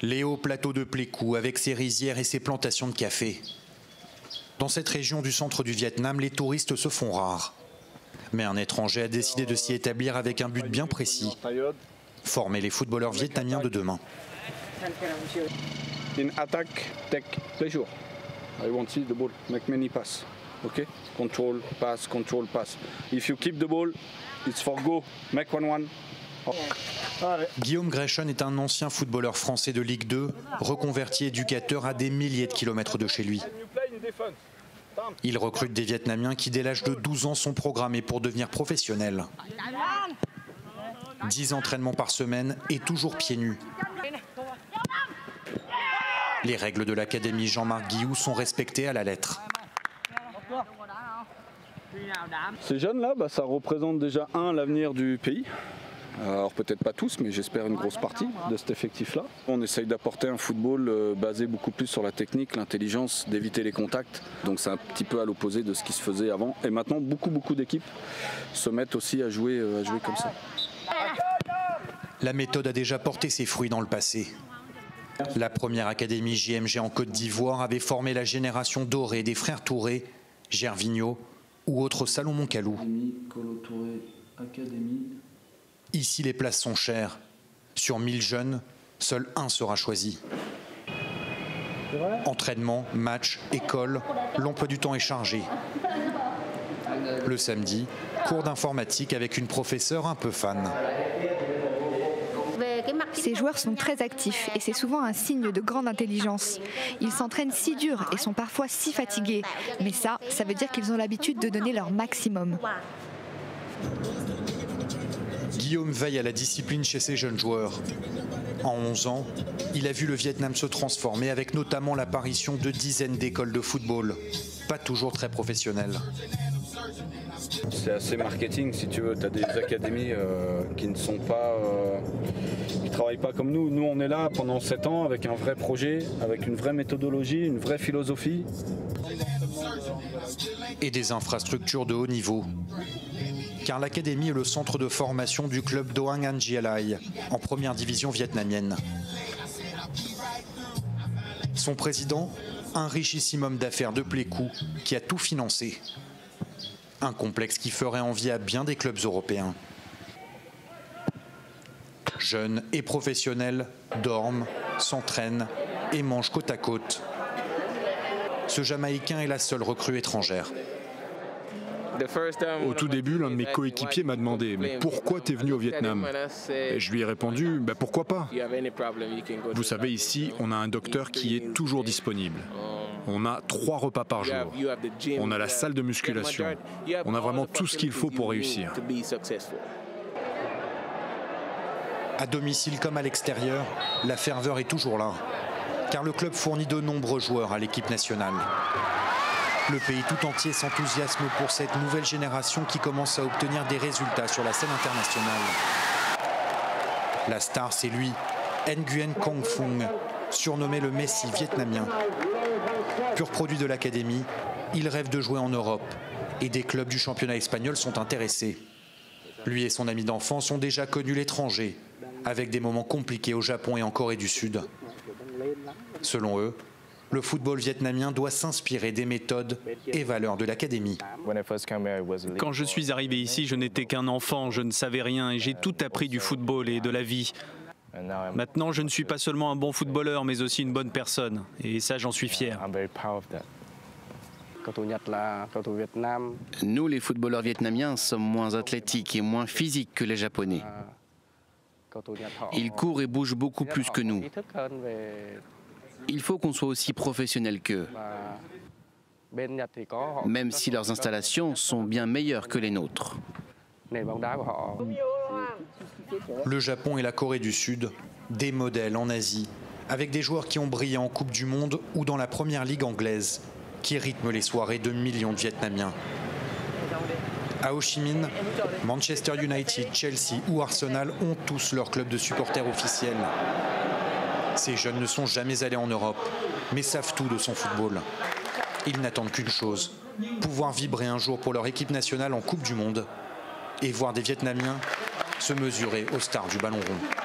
Les hauts plateaux de Pleiku avec ses rizières et ses plantations de café. Dans cette région du centre du Vietnam, les touristes se font rares. Mais un étranger a décidé de s'y établir avec un but bien précis. Former les footballeurs vietnamiens de demain. In attack, take pleasure. I want to see the ball, make many pass. Okay? Control, pass, control, pass. If you keep the ball, it's for go. Make 1-1. Oh. Guillaume Greshon est un ancien footballeur français de Ligue 2, reconverti éducateur à des milliers de kilomètres de chez lui. Il recrute des Vietnamiens qui, dès l'âge de 12 ans, sont programmés pour devenir professionnels. 10 entraînements par semaine et toujours pieds nus. Les règles de l'académie Jean-Marc Guillou sont respectées à la lettre. Ces jeunes-là, ça représente déjà l'avenir du pays. Alors peut-être pas tous, mais j'espère une grosse partie de cet effectif-là. On essaye d'apporter un football basé beaucoup plus sur la technique, l'intelligence, d'éviter les contacts. Donc c'est un petit peu à l'opposé de ce qui se faisait avant. Et maintenant, beaucoup d'équipes se mettent aussi à jouer comme ça. La méthode a déjà porté ses fruits dans le passé. La première académie JMG en Côte d'Ivoire avait formé la génération dorée des frères Touré, Gervinho ou autres Salomon Kalou. Ici, les places sont chères. Sur 1000 jeunes, seul un sera choisi. Entraînement, match, école, l'emploi du temps est chargé. Le samedi, cours d'informatique avec une professeure un peu fan. Ces joueurs sont très actifs et c'est souvent un signe de grande intelligence. Ils s'entraînent si dur et sont parfois si fatigués. Mais ça veut dire qu'ils ont l'habitude de donner leur maximum. Guillaume veille à la discipline chez ses jeunes joueurs. En 11 ans, il a vu le Vietnam se transformer avec notamment l'apparition de dizaines d'écoles de football, pas toujours très professionnelles. C'est assez marketing si tu veux, tu as des académies qui ne sont pas, qui travaillent pas comme nous. Nous on est là pendant 7 ans avec un vrai projet, avec une vraie méthodologie, une vraie philosophie. Et des infrastructures de haut niveau. Car l'académie est le centre de formation du club Doang Anh Gialai, en première division vietnamienne. Son président, un richissime homme d'affaires de Pleiku, qui a tout financé. Un complexe qui ferait envie à bien des clubs européens. Jeunes et professionnels dorment, s'entraînent et mangent côte à côte. Ce Jamaïcain est la seule recrue étrangère. Au tout début, l'un de mes coéquipiers m'a demandé « Mais pourquoi t'es venu au Vietnam ?» Et je lui ai répondu « Pourquoi pas ? Vous savez, ici, on a un docteur qui est toujours disponible. On a 3 repas par jour. On a la salle de musculation. On a vraiment tout ce qu'il faut pour réussir. » À domicile comme à l'extérieur, la ferveur est toujours là. Car le club fournit de nombreux joueurs à l'équipe nationale. Le pays tout entier s'enthousiasme pour cette nouvelle génération qui commence à obtenir des résultats sur la scène internationale. La star, c'est lui, Nguyen Quang Phuong, surnommé le Messi vietnamien. Pur produit de l'académie, il rêve de jouer en Europe et des clubs du championnat espagnol sont intéressés. Lui et son ami d'enfance ont déjà connu l'étranger, avec des moments compliqués au Japon et en Corée du Sud. Selon eux, le football vietnamien doit s'inspirer des méthodes et valeurs de l'académie. Quand je suis arrivé ici, je n'étais qu'un enfant, je ne savais rien et j'ai tout appris du football et de la vie. Maintenant, je ne suis pas seulement un bon footballeur, mais aussi une bonne personne. Et ça, j'en suis fier. Nous, les footballeurs vietnamiens, sommes moins athlétiques et moins physiques que les Japonais. Ils courent et bougent beaucoup plus que nous. Il faut qu'on soit aussi professionnels qu'eux, même si leurs installations sont bien meilleures que les nôtres. Le Japon et la Corée du Sud, des modèles en Asie, avec des joueurs qui ont brillé en Coupe du Monde ou dans la Première Ligue anglaise, qui rythment les soirées de millions de Vietnamiens. À Ho Chi Minh, Manchester United, Chelsea ou Arsenal ont tous leur club de supporters officiels. Ces jeunes ne sont jamais allés en Europe, mais savent tout de son football. Ils n'attendent qu'une chose, pouvoir vibrer un jour pour leur équipe nationale en Coupe du Monde et voir des Vietnamiens se mesurer aux stars du ballon rond.